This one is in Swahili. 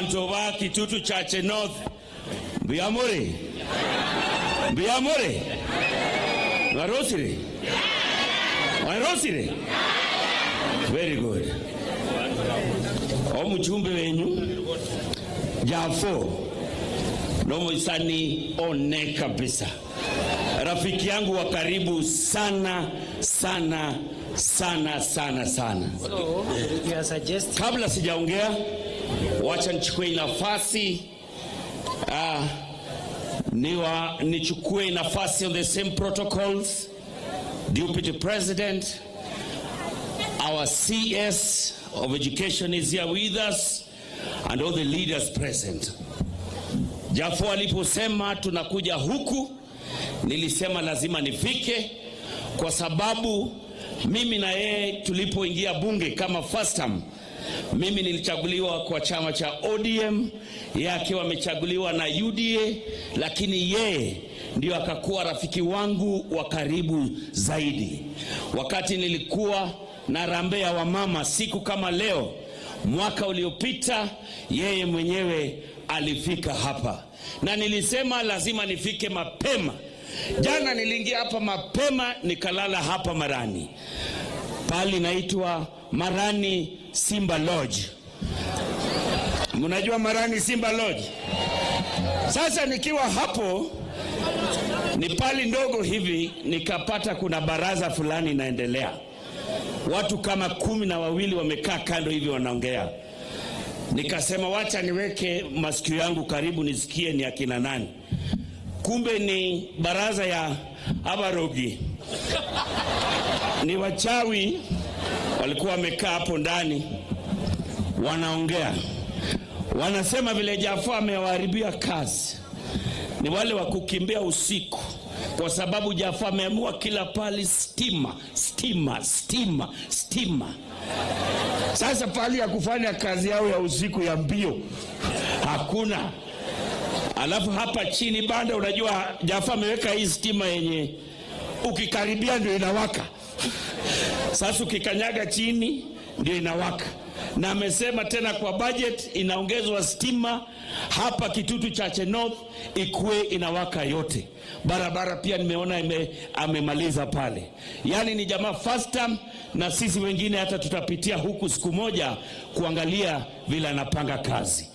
bantu ba Kitutu Chache North Biamore Warosire very good. Omuchumbe wenyu Jafo Nomo Isani one kabisa, rafiki yangu wa karibu sana. Kabla sijaongea, wacha nichukue nafasi nichukue nafasi on the same protocols. Deputy President, our CS of Education is here with us, and all the leaders present. Jafo aliposema tunakuja huku, nilisema lazima nifike, kwa sababu mimi na yeye tulipoingia bunge kama first time, mimi nilichaguliwa kwa chama cha ODM, yeye akiwa amechaguliwa na UDA, lakini yeye ndio akakuwa rafiki wangu wa karibu zaidi. Wakati nilikuwa na rambea wa mama siku kama leo mwaka uliopita, yeye mwenyewe alifika hapa na nilisema lazima nifike mapema. Jana niliingia hapa mapema, nikalala hapa Marani, pali naitwa Marani Simba Lodge. Mnajua Marani Simba Lodge? Sasa nikiwa hapo, ni pali ndogo hivi, nikapata kuna baraza fulani inaendelea, watu kama 12 wamekaa kando hivi wanaongea. Nikasema wacha niweke masikio yangu karibu nisikie ni akina nani. Kumbe ni baraza ya Abarogi, ni wachawi walikuwa wamekaa hapo ndani wanaongea. Wanasema vile Jafo amewaharibia kazi ni wale wa kukimbia usiku, kwa sababu Jafo ameamua kila pali stima. Sasa pali ya kufanya kazi yao ya usiku ya mbio hakuna. Alafu hapa chini banda, unajua Jafo ameweka hii stima yenye ukikaribia ndio inawaka. Sasa ukikanyaga chini ndio inawaka. Na amesema tena kwa budget inaongezwa stima hapa Kitutu Chache North ikuwe inawaka yote. Barabara pia nimeona amemaliza pale. Yani ni jamaa first time, na sisi wengine hata tutapitia huku siku moja kuangalia vile anapanga kazi.